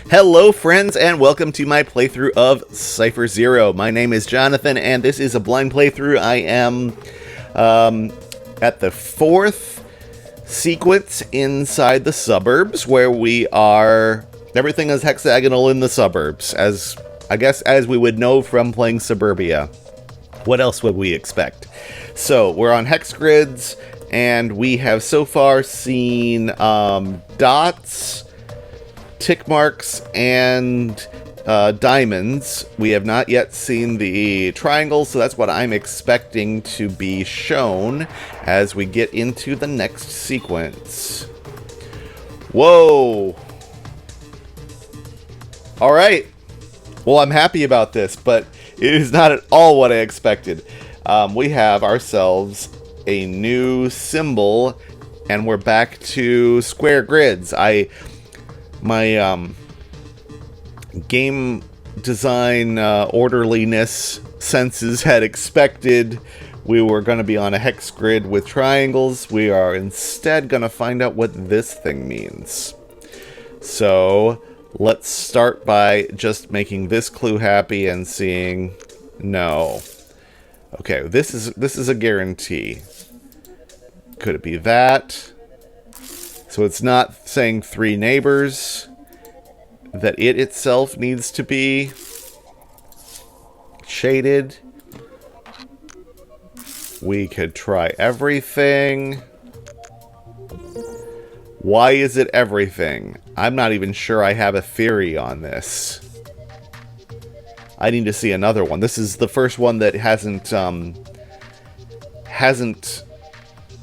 Hello friends and welcome to my playthrough of Cipher Zero. My name is Jonathan and this is a blind playthrough. I am at the fourth sequence inside the suburbs where everything is hexagonal in the suburbs, as we would know from playing Suburbia. What else would we expect? So we're on hex grids and we have so far seen dots, tick marks, and diamonds. We have not yet seen the triangles, so that's what I'm expecting to be shown as we get into the next sequence. Whoa! Alright. Well, I'm happy about this, but it is not at all what I expected. We have ourselves a new symbol, and we're back to square grids. My game design orderliness senses had expected we were going to be on a hex grid with triangles. We are instead going to find out what this thing means. So let's start by just making this clue happy and seeing no. Okay, this is a guarantee. Could it be that? So it's not saying three neighbors, that it itself needs to be shaded. We could try everything. Why is it everything? I'm not even sure I have a theory on this. I need to see another one. This is the first one that hasn't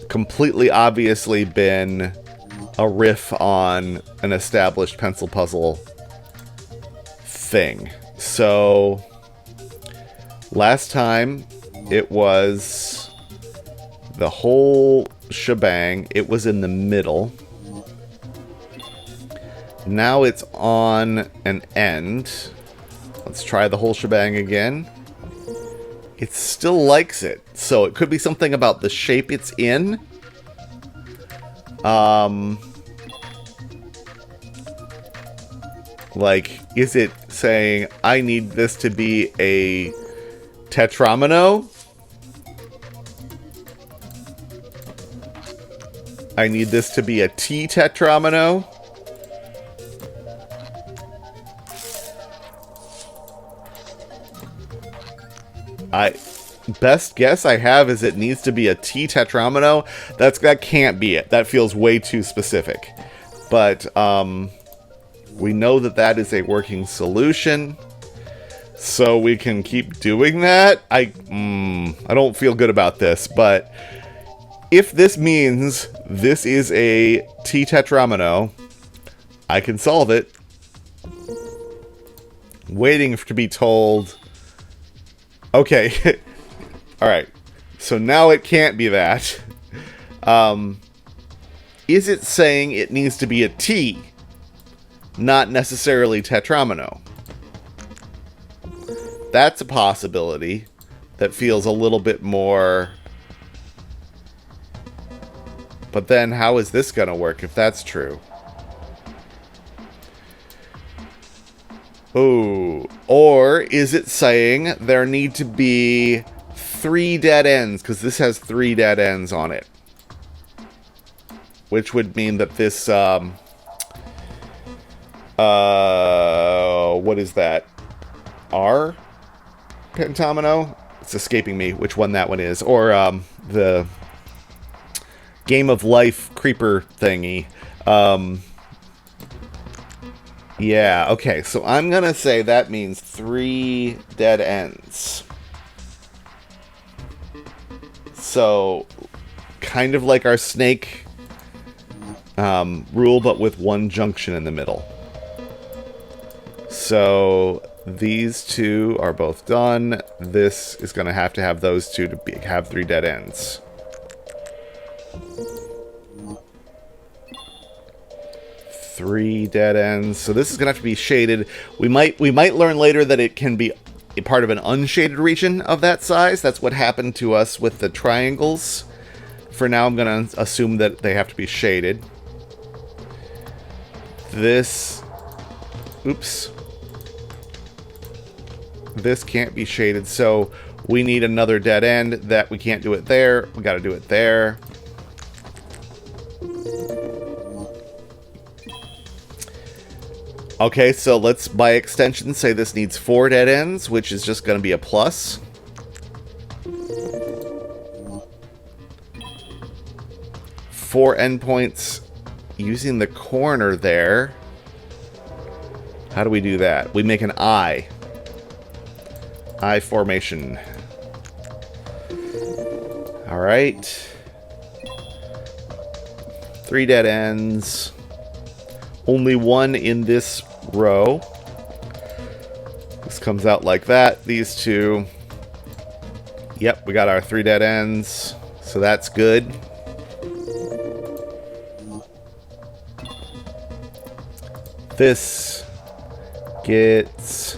completely obviously been a riff on an established pencil puzzle thing. So last time it was the whole shebang. It was in the middle. Now it's on an end. Let's try the whole shebang again. It still likes it. So it could be something about the shape it's in. Like, is it saying, I need this to be a tetramino? I need this to be a T-tetramino? Best guess I have is it needs to be a T-tetramino. That can't be it. That feels way too specific. But, we know that is a working solution, so we can keep doing that. I don't feel good about this, but if this means this is a T-tetramino, I can solve it. Waiting to be told. Okay. Alright. So now it can't be that. Is it saying it needs to be a T? Not necessarily tetramino. That's a possibility that feels a little bit more. But then how is this going to work if that's true? Oh, or is it saying there need to be 3 dead ends? Because this has 3 dead ends on it. Which would mean that this, what is that? R? Pentamino? It's escaping me which one that one is. Or, the Game of Life creeper thingy. Yeah, okay, so I'm gonna say that means 3 dead ends. So, kind of like our snake rule, but with 1 junction in the middle. So these 2 are both done. This is going to have those 2 to have 3 dead ends. Three dead ends. So this is going to have to be shaded. We might learn later that it can be a part of an unshaded region of that size. That's what happened to us with the triangles. For now, I'm going to assume that they have to be shaded. This Oops. This can't be shaded, so we need another dead end. That we can't do it there. We got to do it there. Okay, so let's, by extension, say this needs 4 dead ends, which is just going to be a plus. Four endpoints using the corner there. How do we do that? We make an I. I formation. All right. 3 dead ends. Only 1 in this row. This comes out like that. These 2. Yep, we got our 3 dead ends. So that's good. This gets...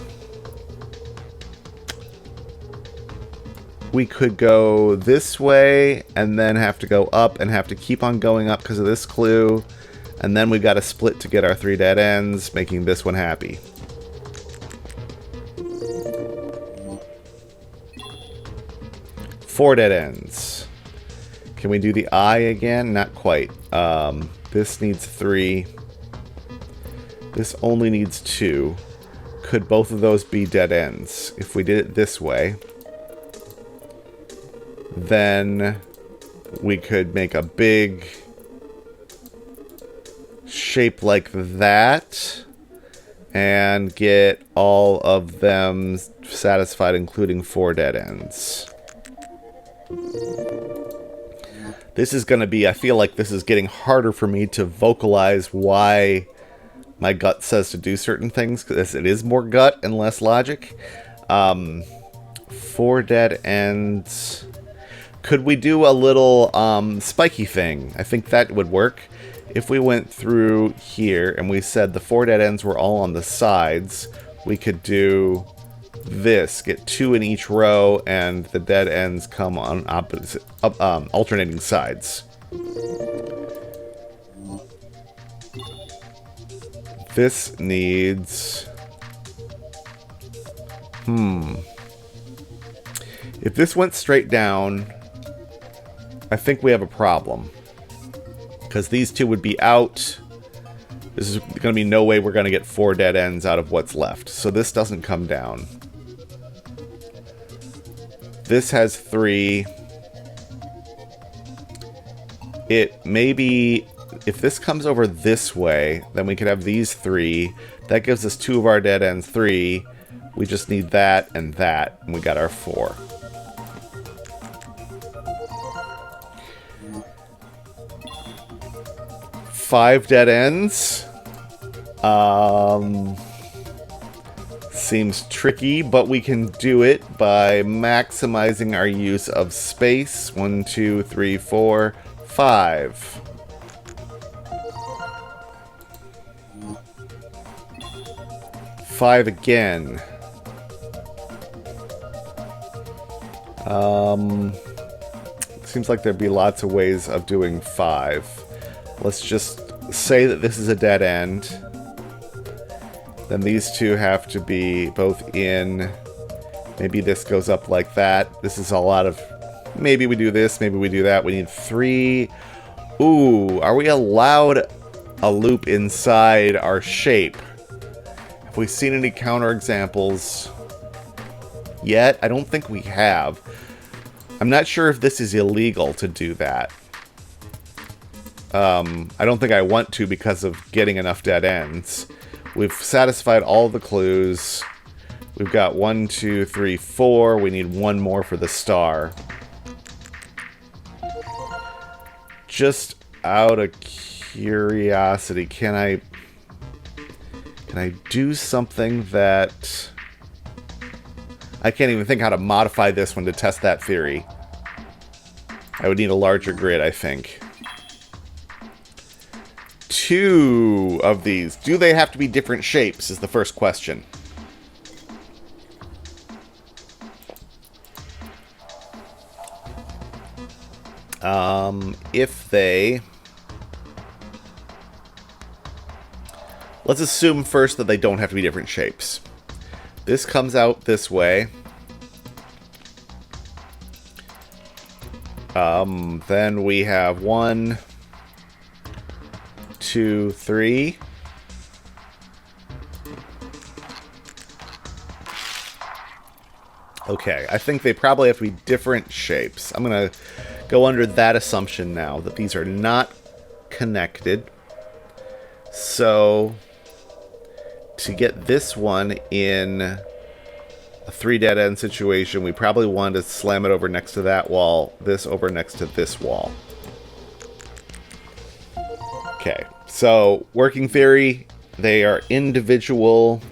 We could go this way and then have to go up and have to keep on going up because of this clue. And then we've got to split to get our 3 dead ends, making this one happy. Four dead ends. Can we do the I again? Not quite. This needs 3. This only needs 2. Could both of those be dead ends? If we did it this way, then we could make a big shape like that and get all of them satisfied, including 4 dead ends. This is going to be, I feel like this is getting harder for me to vocalize why my gut says to do certain things, because it is more gut and less logic. 4 dead ends. Could we do a little spiky thing? I think that would work. If we went through here and we said the 4 dead ends were all on the sides, we could do this. Get 2 in each row, and the dead ends come on opposite, alternating sides. This needs... If this went straight down, I think we have a problem. Because these 2 would be out. This is going to be no way we're going to get 4 dead ends out of what's left. So this doesn't come down. This has 3. It maybe... If this comes over this way, then we could have these 3. That gives us 2 of our dead ends, 3. We just need that, and we got our 4. Five dead ends. Seems tricky, but we can do it by maximizing our use of space. 1, 2, 3, 4, 5. Five again. Seems like there'd be lots of ways of doing 5. Let's just say that this is a dead end. Then these 2 have to be both in. Maybe this goes up like that. This is a lot of... Maybe we do this, maybe we do that. We need 3. Ooh, are we allowed a loop inside our shape? Have we seen any counterexamples yet? I don't think we have. I'm not sure if this is illegal to do that. I don't think I want to because of getting enough dead ends. We've satisfied all the clues. We've got 1, 2, 3, 4. We need 1 more for the star. Just out of curiosity, can I do something that... I can't even think how to modify this one to test that theory. I would need a larger grid, I think. 2 of these. Do they have to be different shapes is the first question. If they let's assume first that they don't have to be different shapes. This comes out this way. Then we have 1, 2, 3. Okay, I think they probably have to be different shapes. I'm going to go under that assumption now, that these are not connected. So, to get this one in a 3 dead end situation, we probably want to slam it over next to that wall, this over next to this wall. Okay, so working theory, they are individual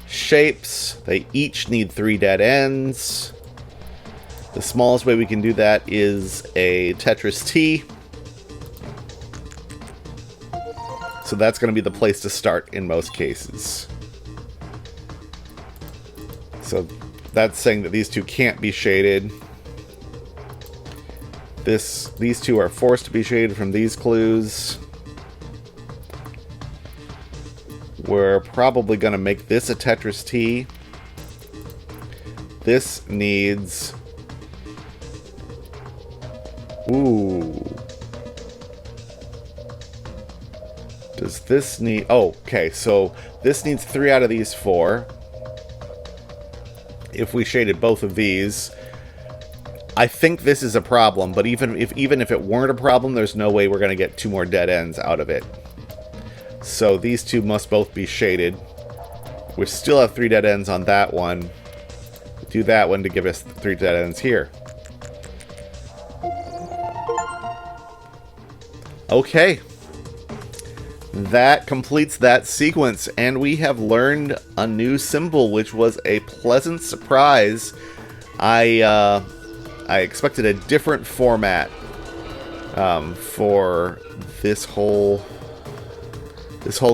shapes. They each need 3 dead ends. The smallest way we can do that is a Tetris T. So that's going to be the place to start in most cases. So that's saying that these two can't be shaded. These two are forced to be shaded from these clues. We're probably going to make this a Tetris T. This needs... Ooh. Does this need... Oh, okay, so this needs 3 out of these 4. If we shaded both of these... I think this is a problem, but even if it weren't a problem, there's no way we're going to get 2 more dead ends out of it. So these two must both be shaded. We still have 3 dead ends on that one. Do that one to give us 3 dead ends here. Okay. That completes that sequence, and we have learned a new symbol, which was a pleasant surprise. I expected a different format for this whole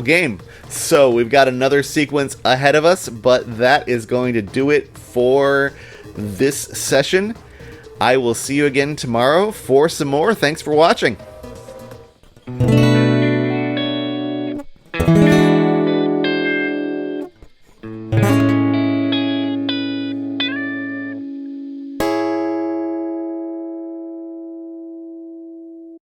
game. So we've got another sequence ahead of us, but that is going to do it for this session. I will see you again tomorrow for some more. Thanks for watching.